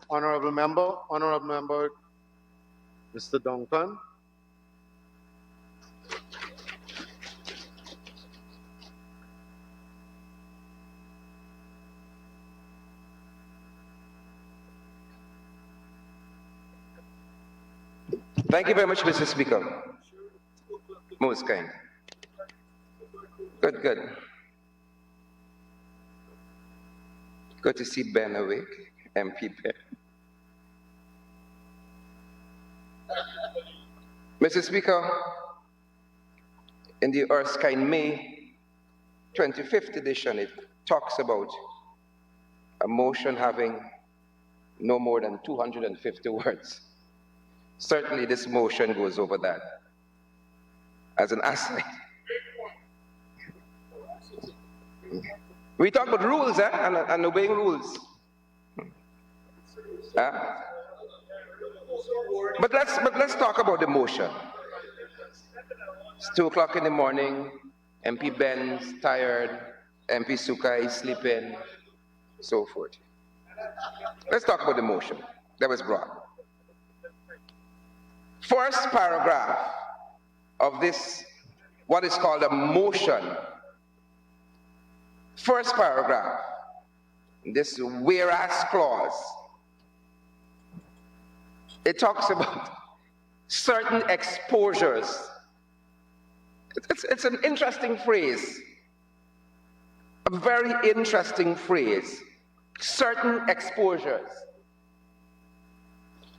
Honorable member, Mr. Duncan. Thank you very much, Mr. Speaker. Most kind. Good, good. Good to see Ben awake, MP Ben. Mr. Speaker, in the Erskine May 25th edition, it talks about a motion having no more than 250 words. Certainly this motion goes over that as an aside. We talk about rules and obeying rules. But let's talk about the motion. It's 2 o'clock in the morning, MP Ben's tired, MP Sukai is sleeping, so forth. Let's talk about the motion that was brought. First paragraph of this, what is called a motion. First paragraph, this whereas clause, it talks about certain exposures. It's an interesting phrase, a very interesting phrase, certain exposures,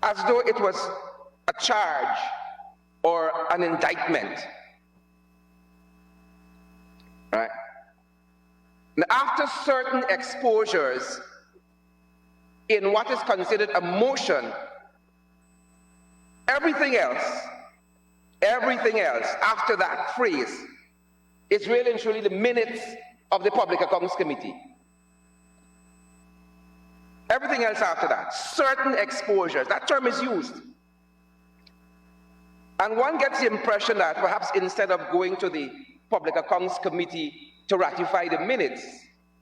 as though it was a charge or an indictment, right? Now, after certain exposures in what is considered a motion, everything else after that phrase is really and truly the minutes of the Public Accounts Committee. Everything else after that, certain exposures, that term is used. And one gets the impression that perhaps instead of going to the Public Accounts Committee to ratify the minutes,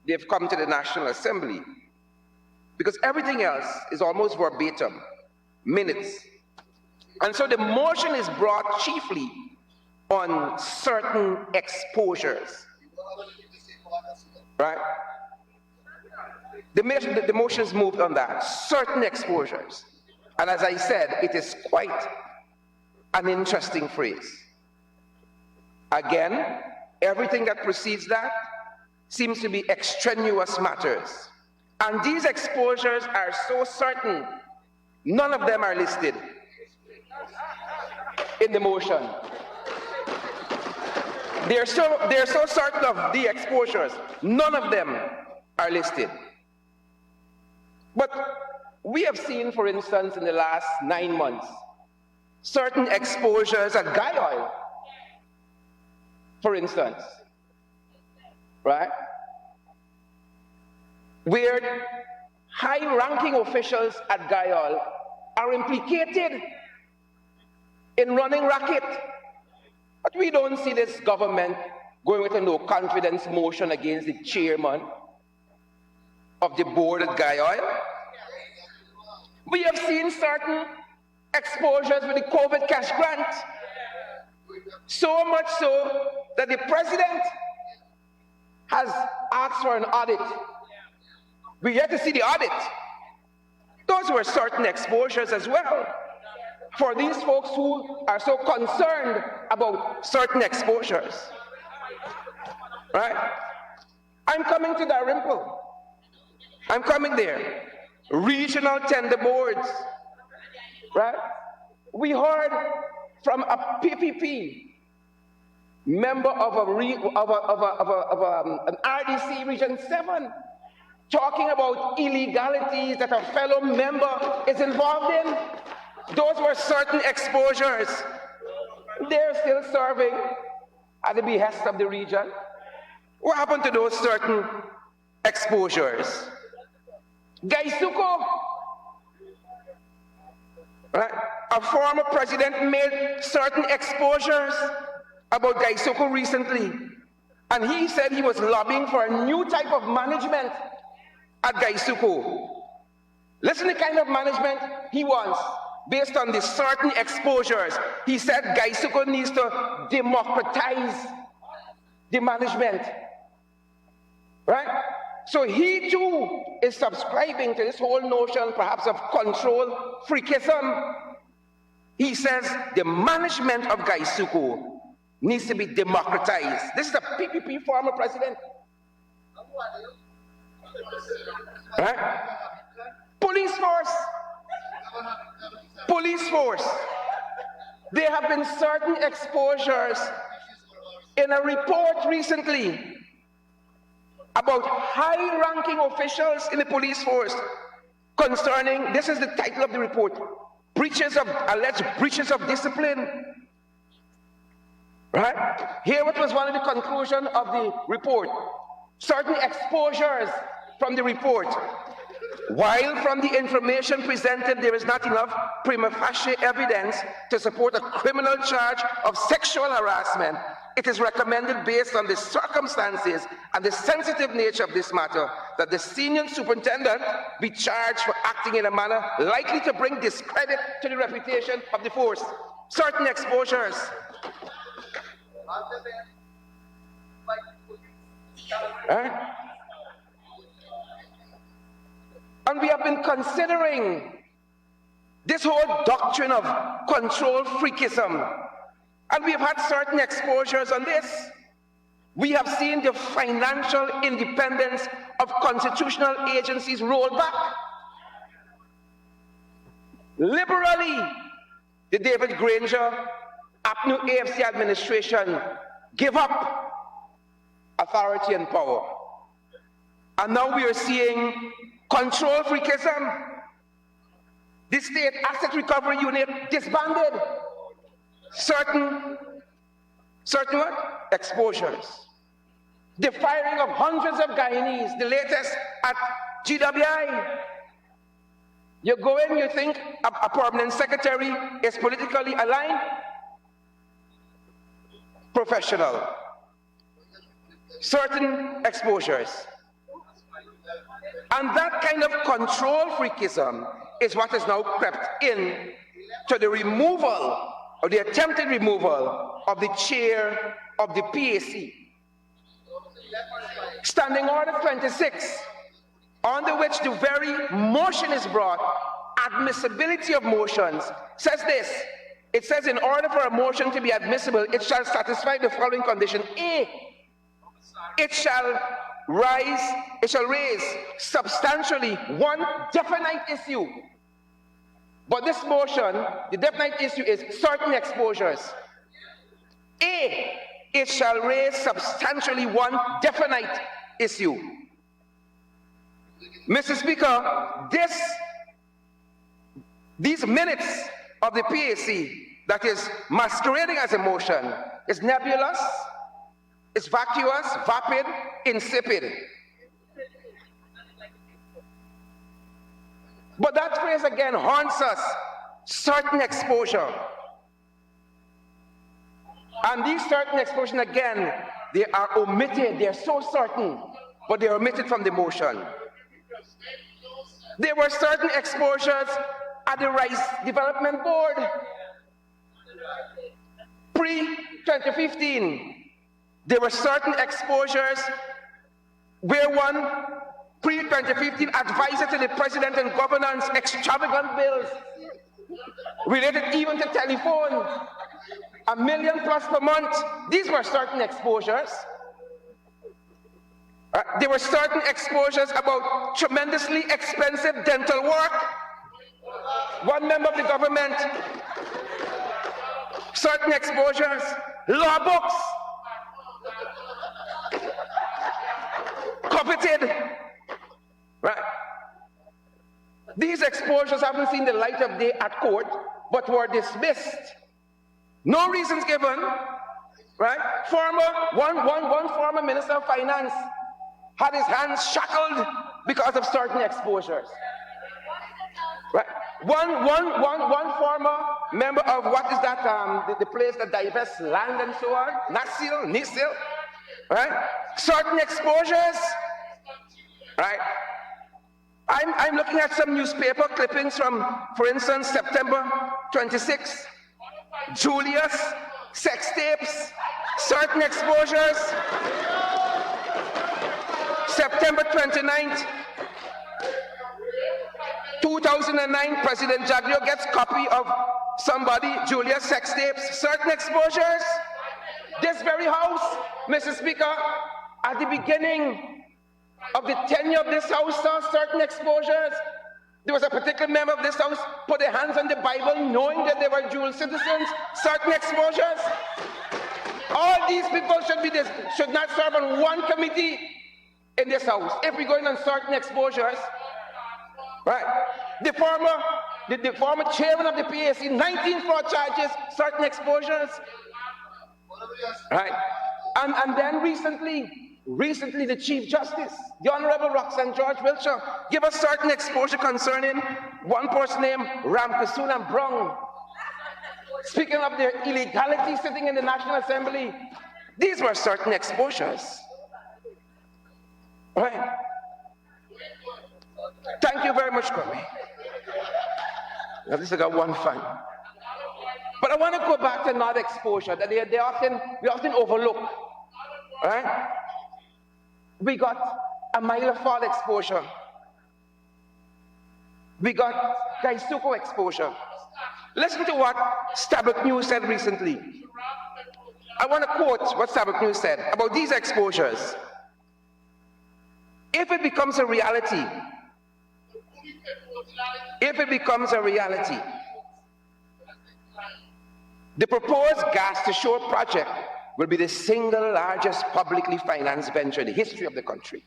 they've come to the National Assembly. Because everything else is almost verbatim, minutes. And so the motion is brought chiefly on certain exposures, right? The motion is moved on that, certain exposures. And as I said, it is quite an interesting phrase. Again, everything that precedes that seems to be extraneous matters. And these exposures are so certain, none of them are listed in the motion. They're so certain of the exposures, none of them are listed. But we have seen, for instance, in the last 9 months, certain exposures at Guy Oil, for instance, right? Where high-ranking officials at Guy Oil are implicated in running racket. But we don't see this government going with a no-confidence motion against the chairman of the board at Guy Oil. We have seen certain exposures with the COVID cash grant. So much so that the president has asked for an audit. We yet to see the audit. Those were certain exposures as well for these folks who are so concerned about certain exposures. Right? I'm coming to Dalrymple. I'm coming there. Regional tender boards. Right? We heard from a PPP member of an RDC Region 7 talking about illegalities that a fellow member is involved in. Those were certain exposures. They're still serving at the behest of the region. What happened to those certain exposures? Gaisuko, right? A former president made certain exposures about Gaisuko recently, and he said he was lobbying for a new type of management at Gaisuko. Listen to the kind of management he wants based on the certain exposures. He said Gaisuko needs to democratize the management. Right? So he too is subscribing to this whole notion perhaps of control freakism. He says the management of Gaisuko needs to be democratized. This is a PPP former president. Right? Police force. There have been certain exposures in a report recently about high-ranking officials in the police force concerning, this is the title of the report, alleged breaches of discipline. Right? Here what was one of the conclusions of the report. Certain exposures from the report. While from the information presented there is not enough prima facie evidence to support a criminal charge of sexual harassment, it is recommended based on the circumstances and the sensitive nature of this matter that the senior superintendent be charged for acting in a manner likely to bring discredit to the reputation of the force. Certain exposures. And we have been considering this whole doctrine of control freakism. And we have had certain exposures on this. We have seen the financial independence of constitutional agencies roll back. Liberally, the David Granger, APNU AFC administration give up authority and power. And now we are seeing control freakism. The State Asset Recovery Unit disbanded. Certain what? Exposures. The firing of hundreds of Guyanese, the latest at GWI. You go in, you think a permanent secretary is politically aligned? Professional. Certain exposures. And that kind of control freakism is what has now crept in to the removal, or the attempted removal, of the chair of the PAC. Standing Order 26, under which the very motion is brought, admissibility of motions, says this. It says, in order for a motion to be admissible, it shall satisfy the following condition. A, it shall raise substantially one definite issue. But this motion, the definite issue is certain exposures. A, it shall raise substantially one definite issue. Mr. Speaker, these minutes of the PAC that is masquerading as a motion is nebulous, it's vacuous, vapid, insipid. But that phrase again haunts us, certain exposure. And these certain exposures again, they are omitted, they are so certain, but they are omitted from the motion. There were certain exposures at the Rice Development Board pre-2015. There were certain exposures where one pre-2015 advisor to the president and governance extravagant bills related even to telephone, $1 million plus per month. These were certain exposures. There were certain exposures about tremendously expensive dental work. One member of the government, certain exposures, law books, coveted. Right? These exposures haven't seen the light of day at court, but were dismissed. No reasons given. Right? One former Minister of Finance had his hands shackled because of certain exposures. Right? One former member of what is that, the place that divests land and so on, NISIL, right? Certain exposures, right? I'm looking at some newspaper clippings from, for instance, September 26, Julius, sex tapes, certain exposures. September 29th, 2009, President Jaglio gets copy of somebody, Julius, sex tapes, certain exposures. This very house, Mr. Speaker, at the beginning of the tenure of this house, saw certain exposures. There was a particular member of this house put their hands on the Bible knowing that they were dual citizens, certain exposures. All these people should not serve on one committee in this house. If we're going on certain exposures, right? The former chairman of the PAC, 19 fraud charges, certain exposures, right? And then recently the Chief Justice, the Honorable Roxanne George Wiltshire, gave us certain exposure concerning one person named Ramkasulan Brown, speaking of their illegality sitting in the National Assembly. These were certain exposures. Right. Thank you very much, Kwame. At least I got one fun. But I want to go back to another exposure that we often overlook. Right? We got a Myla Fall exposure. We got Gaisuko exposure. Listen to what Starbuck News said recently. I want to quote what Starbuck News said about these exposures. If it becomes a reality, the proposed gas to shore project will be the single largest publicly financed venture in the history of the country.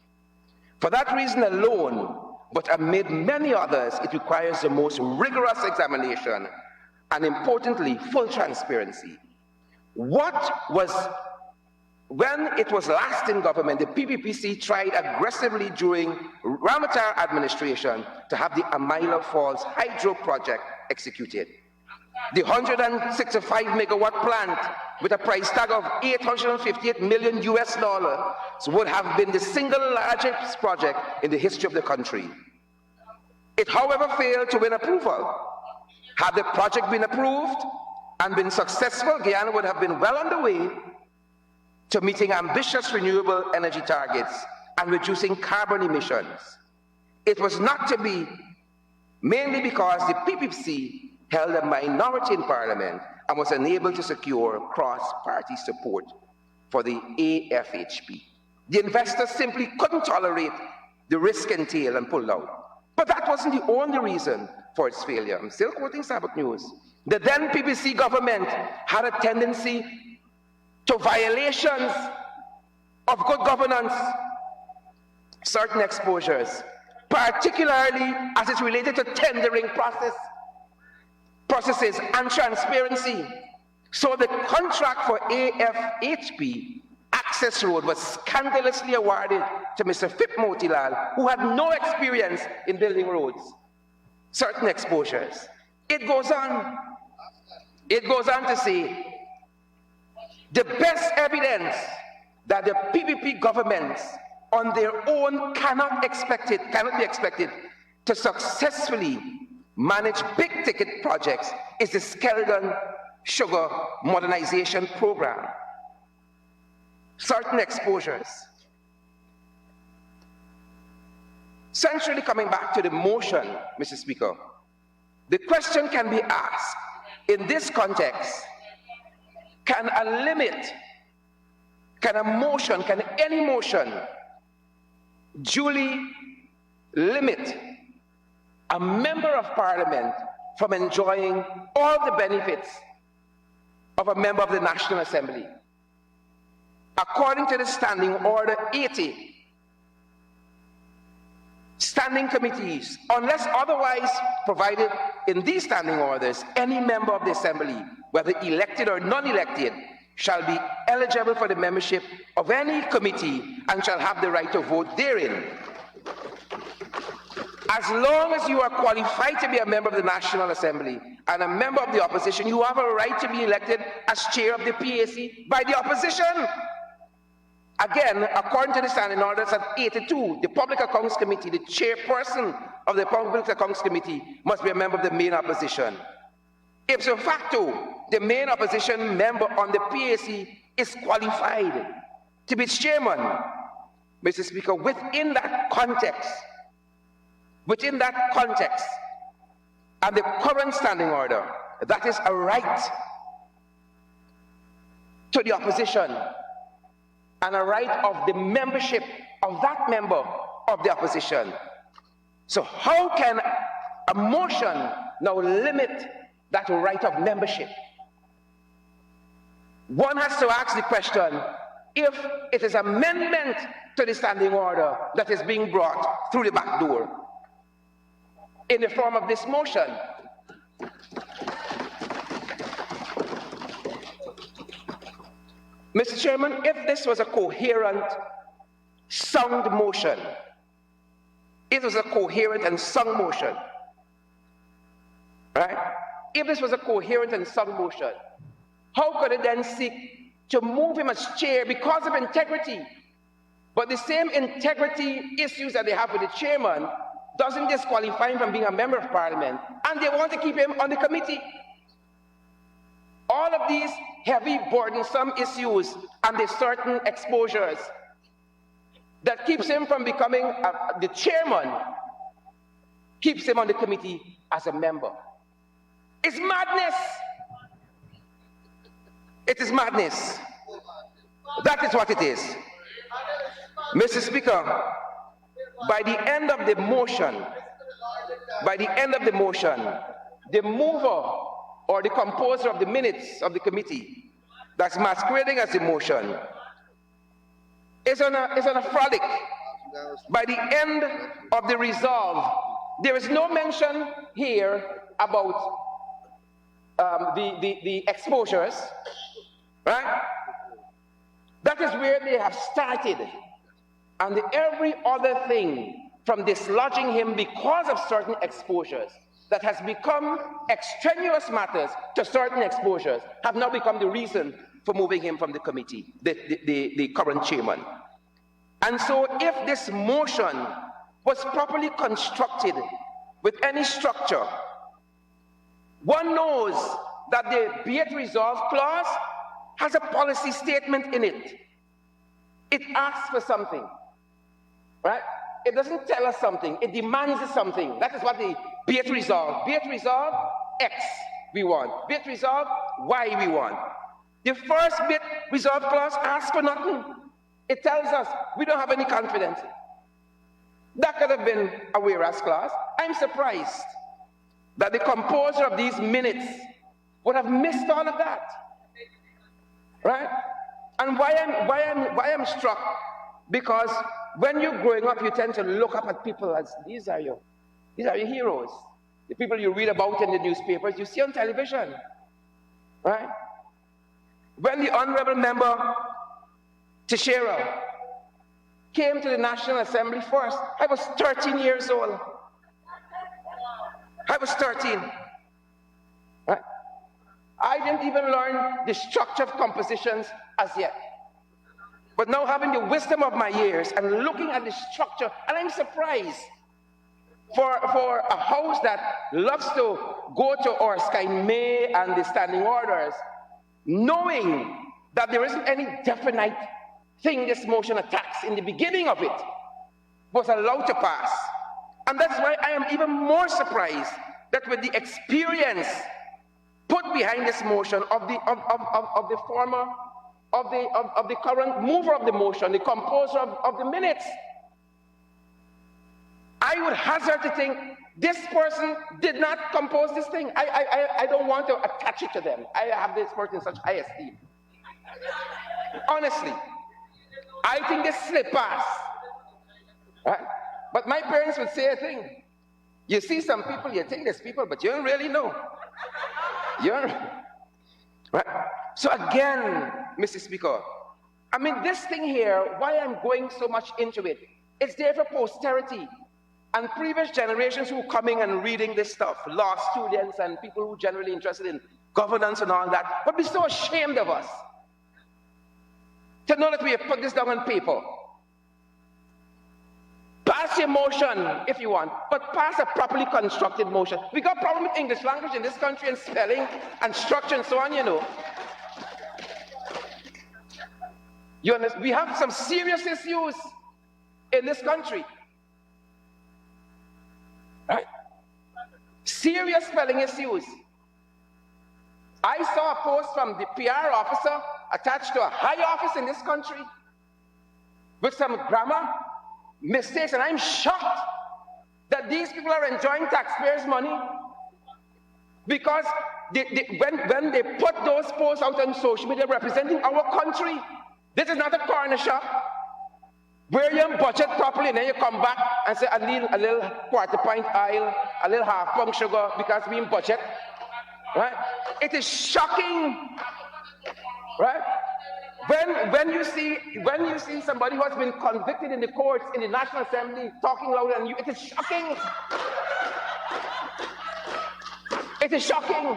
For that reason alone, but amid many others, it requires the most rigorous examination and, importantly, full transparency. When it was last in government, the PPPC tried aggressively during Ramatar administration to have the Amila Falls hydro project executed. The 165 megawatt plant with a price tag of $858 million would have been the single largest project in the history of the country. It, however, failed to win approval. Had the project been approved and been successful, Guyana would have been well on the way to meeting ambitious renewable energy targets and reducing carbon emissions. It was not to be, mainly because the PPC held a minority in Parliament and was unable to secure cross-party support for the AFHP. The investors simply couldn't tolerate the risk entailed and pulled out. But that wasn't the only reason for its failure. I'm still quoting Sabbath News. The then PPC government had a tendency to violations of good governance, certain exposures, particularly as it's related to tendering processes and transparency. So the contract for AFHP Access Road was scandalously awarded to Mr. Phip Motilal, who had no experience in building roads. Certain exposures. It goes on to say, the best evidence that the PPP governments on their own cannot be expected to successfully manage big ticket projects is the Skeldon Sugar Modernization Program. Certain exposures. Centrally, coming back to the motion, Mr. Speaker, the question can be asked in this context: can any motion duly limit a member of Parliament from enjoying all the benefits of a member of the National Assembly? According to the Standing Order 80, standing committees, unless otherwise provided in these standing orders, any member of the Assembly, whether elected or non-elected, shall be eligible for the membership of any committee and shall have the right to vote therein. As long as you are qualified to be a member of the National Assembly and a member of the opposition, you have a right to be elected as chair of the PAC by the opposition. Again, according to the standing orders at 82, the Public Accounts Committee, the chairperson of the Public Accounts Committee must be a member of the main opposition. Ipso facto, the main opposition member on the PAC is qualified to be chairman. Mr. Speaker, within that context, and the current standing order, that is a right to the opposition and a right of the membership of that member of the opposition. So how can a motion now limit that right of membership? One has to ask the question, if it is amendment to the standing order that is being brought through the back door in the form of this motion, Mr. Chairman, if this was a coherent, sound motion, it was a coherent and sound motion, right? If this was a coherent and sound motion, how could it then seek to move him as chair because of integrity? But the same integrity issues that they have with the chairman doesn't disqualify him from being a member of parliament, and they want to keep him on the committee. All of these heavy, burdensome issues and the certain exposures that keeps him from becoming the chairman, keeps him on the committee as a member. It's madness. It is madness. That is what it is. Mr. Speaker, by the end of the motion, the mover or the composer of the minutes of the committee that's masquerading as a motion is on a frolic. By the end of the resolve, there is no mention here about the exposures, right? That is where they have started. And every other thing from dislodging him because of certain exposures that has become extraneous matters to certain exposures have now become the reason for moving him from the committee, the current chairman. And so if this motion was properly constructed with any structure, one knows that the be it resolved clause has a policy statement in it. It asks for something, right? It doesn't tell us something, it demands something. That is what the be it resolved. Be it resolved, X we want. Be it resolved, Y we want. The first be it resolved clause asks for nothing. It tells us we don't have any confidence. That could have been a whereas clause. I'm surprised that the composer of these minutes would have missed all of that, right? And why I'm struck, because when you're growing up, you tend to look up at people as these are your heroes, the people you read about in the newspapers, you see on television, right? When the honorable member Teixeira came to the National Assembly first, I was 13 years old. I was 13. Right? I didn't even learn the structure of compositions as yet. But now having the wisdom of my years and looking at the structure, and I'm surprised for a house that loves to go to Erskine May and the standing orders, knowing that there isn't any definite thing this motion attacks in the beginning of it, was allowed to pass. And that's why I am even more surprised that with the experience put behind this motion of the current mover of the motion, the composer of the minutes, I would hazard to think this person did not compose this thing. I don't want to attach it to them. I have this person in such high esteem. Honestly, I think this slip past. Right? But my parents would say a thing. You see some people, you think there's people, but you don't really know. Right? So again, Mr. Speaker, I mean, this thing here, why I'm going so much into it, it's there for posterity. And previous generations who are coming and reading this stuff, law students and people who are generally interested in governance and all that, would be so ashamed of us. to know that we have put this down on paper. Pass your motion if you want, but pass a properly constructed motion. We got problem with English language in this country and spelling and structure and so on, you know. You understand? We have some serious issues in this country. Right? Serious spelling issues. I saw a post from the PR officer attached to a high office in this country with some grammar mistakes, and I'm shocked that these people are enjoying taxpayers' money because when they put those posts out on social media representing our country, this is not a corner shop where you budget properly and then you come back and say a little quarter pint oil, a little half pound sugar because we in budget, right? It is shocking, right? When you see somebody who has been convicted in the courts in the National Assembly talking louder than you, it is shocking. It is shocking.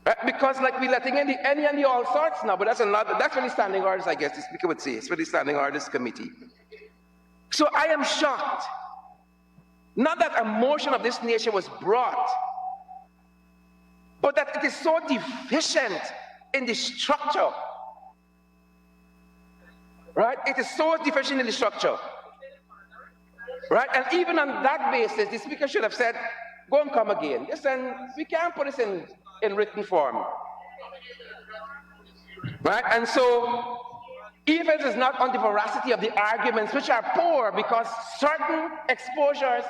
Right? Because like we're letting in the any and the all sorts now, but that's for the standing orders, I guess the speaker would say. It's for the standing orders committee. So I am shocked. Not that a motion of this nature was brought, but that it is so deficient in the structure. Right? It is so deficient in the structure. Right? And even on that basis, the speaker should have said, go and come again. Listen, we can't put this in written form. Right? And so, even if it's not on the veracity of the arguments, which are poor because certain exposures,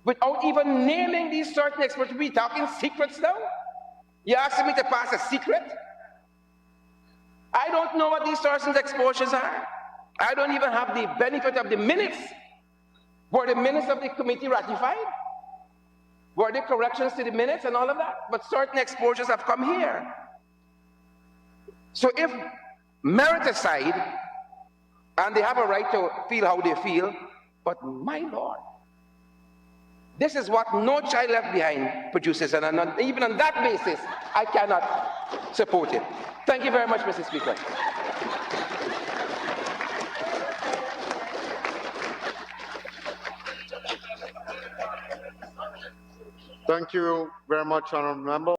without even naming these certain exposures, we talking secrets now? You asking me to pass a secret? I don't know what these certain exposures are. I don't even have the benefit of the minutes. Were the minutes of the committee ratified? Were there corrections to the minutes and all of that? But certain exposures have come here. So if merit aside, and they have a right to feel how they feel, but my Lord, this is what No Child Left Behind produces, and even on that basis, I cannot support it. Thank you very much, Mr. Speaker. Thank you very much, Honourable Member.